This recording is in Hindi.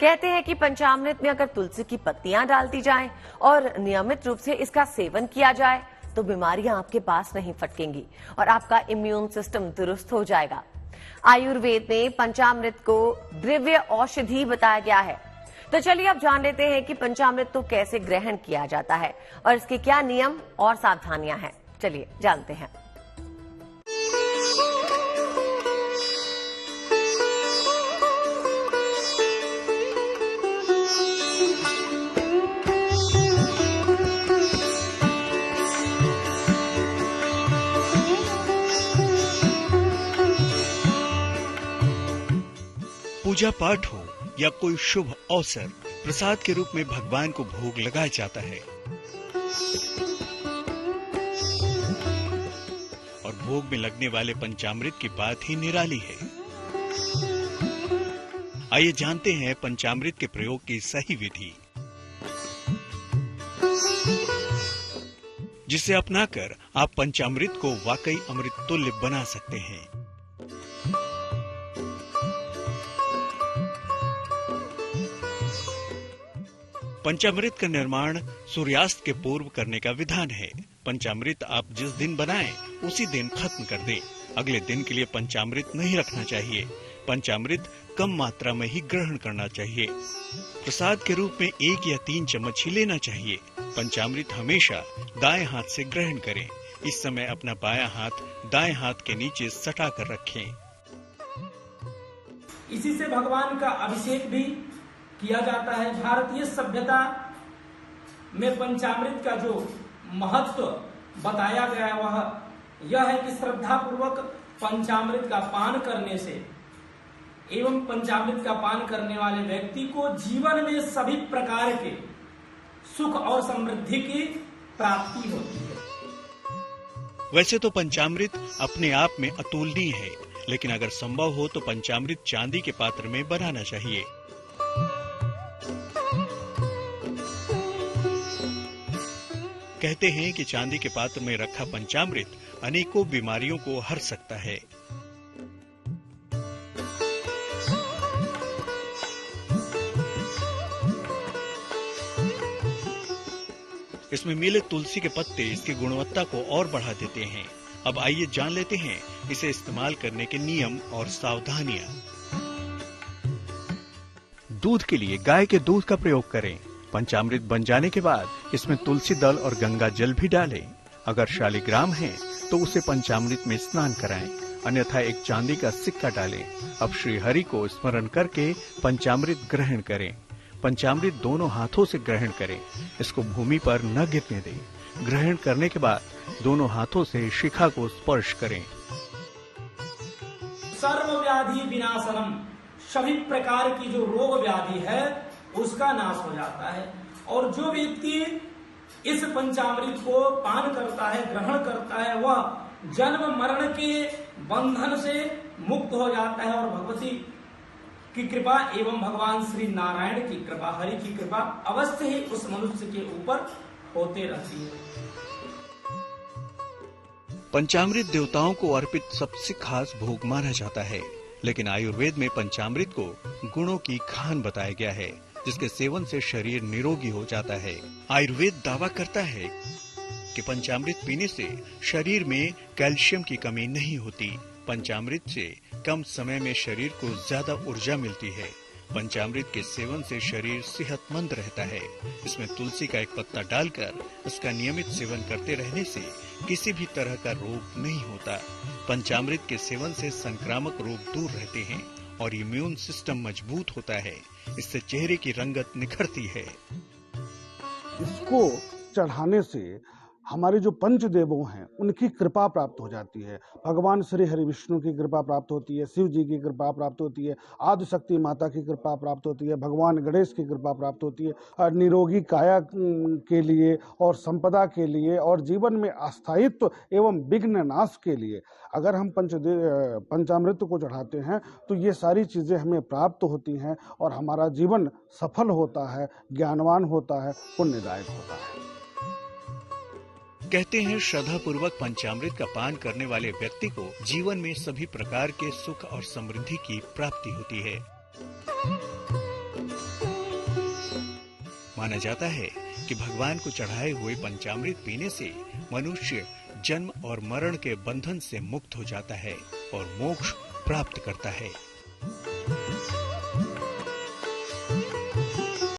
कहते हैं कि पंचामृत में अगर तुलसी की पत्तियां डाल दी जाएं और नियमित रूप से इसका सेवन किया जाए तो बीमारियां आपके पास नहीं फटकेंगी और आपका इम्यून सिस्टम दुरुस्त हो जाएगा। आयुर्वेद में पंचामृत को दिव्य औषधि बताया गया है। तो चलिए अब जान लेते हैं कि पंचामृत तो कैसे ग्रहण किया जाता है और इसके क्या नियम और सावधानियां हैं। चलिए जानते हैं। पूजा पाठ हो या कोई शुभ अवसर, प्रसाद के रूप में भगवान को भोग लगाया जाता है और भोग में लगने वाले पंचामृत की बात ही निराली है। आइए जानते हैं पंचामृत के प्रयोग की सही विधि, जिसे अपनाकर आप पंचामृत को वाकई अमृत तुल्य बना सकते हैं। पंचामृत का निर्माण सूर्यास्त के पूर्व करने का विधान है। पंचामृत आप जिस दिन बनाएं उसी दिन खत्म कर दें। अगले दिन के लिए पंचामृत नहीं रखना चाहिए। पंचामृत कम मात्रा में ही ग्रहण करना चाहिए। प्रसाद के रूप में 1 या 3 चम्मच ही लेना चाहिए। पंचामृत हमेशा दाएं हाथ से ग्रहण करें। इस समय अपना बायां हाथ दाएं हाथ के नीचे सटा कर रखें। इसी से भगवान का अभिषेक भी किया जाता है। भारतीय सभ्यता में पंचामृत का जो महत्व बताया गया है वह यह है कि श्रद्धा पूर्वक पंचामृत का पान करने से एवं पंचामृत का पान करने वाले व्यक्ति को जीवन में सभी प्रकार के सुख और समृद्धि की प्राप्ति होती है। वैसे तो पंचामृत अपने आप में अतुलनीय है, लेकिन अगर संभव हो तो पंचामृत चांदी के पात्र में बनाना चाहिए। कहते हैं कि चांदी के पात्र में रखा पंचामृत अनेकों बीमारियों को हर सकता है। इसमें मिले तुलसी के पत्ते इसकी गुणवत्ता को और बढ़ा देते हैं। अब आइए जान लेते हैं इसे इस्तेमाल करने के नियम और सावधानियां। दूध के लिए गाय के दूध का प्रयोग करें। पंचामृत बन जाने के बाद इसमें तुलसी दल और गंगा जल भी डालें। अगर शालिग्राम है तो उसे पंचामृत में स्नान कराएं, अन्यथा एक चांदी का सिक्का डालें। अब श्री हरि को स्मरण करके पंचामृत ग्रहण करें। पंचामृत दोनों हाथों से ग्रहण करें। इसको भूमि पर न गिरने दें। ग्रहण करने के बाद दोनों हाथों से शिखा को स्पर्श करें। सर्व व्याधि विनाशनम, सभी प्रकार की जो रोग व्याधि है उसका नाश हो जाता है। और जो व्यक्ति इस पंचामृत को पान करता है, ग्रहण करता है, वह जन्म मरण के बंधन से मुक्त हो जाता है और भगवती की कृपा एवं भगवान श्री नारायण की कृपा, हरि की कृपा अवश्य ही उस मनुष्य के ऊपर होते रहती है। पंचामृत देवताओं को अर्पित सबसे खास भोग माना जाता है, लेकिन आयुर्वेद में पंचामृत को गुणों की खान बताया गया है, जिसके सेवन से शरीर निरोगी हो जाता है। आयुर्वेद दावा करता है कि पंचामृत पीने से शरीर में कैल्शियम की कमी नहीं होती। पंचामृत से कम समय में शरीर को ज्यादा ऊर्जा मिलती है। पंचामृत के सेवन से शरीर सेहतमंद रहता है। इसमें तुलसी का एक पत्ता डालकर इसका नियमित सेवन करते रहने से किसी भी तरह का रोग नहीं होता। पंचामृत के सेवन से संक्रामक रोग दूर रहते हैं और इम्यून सिस्टम मजबूत होता है। इससे चेहरे की रंगत निखरती है। इसको चढ़ाने से हमारे जो पंचदेवों हैं उनकी कृपा प्राप्त हो जाती है। भगवान श्री हरि विष्णु की कृपा प्राप्त होती है, शिव जी की कृपा प्राप्त होती है, आदिशक्ति माता की कृपा प्राप्त होती है, भगवान गणेश की कृपा प्राप्त होती है। निरोगी काया के लिए और संपदा के लिए और जीवन में अस्थायित्व एवं विघ्न नाश के लिए अगर हम पंचामृत को चढ़ाते हैं तो ये सारी चीज़ें हमें प्राप्त होती हैं और हमारा जीवन सफल होता है, ज्ञानवान होता है, पुण्यदायक होता है। कहते हैं श्रद्धा पूर्वक पंचामृत का पान करने वाले व्यक्ति को जीवन में सभी प्रकार के सुख और समृद्धि की प्राप्ति होती है। माना जाता है कि भगवान को चढ़ाए हुए पंचामृत पीने से मनुष्य जन्म और मरण के बंधन से मुक्त हो जाता है और मोक्ष प्राप्त करता है।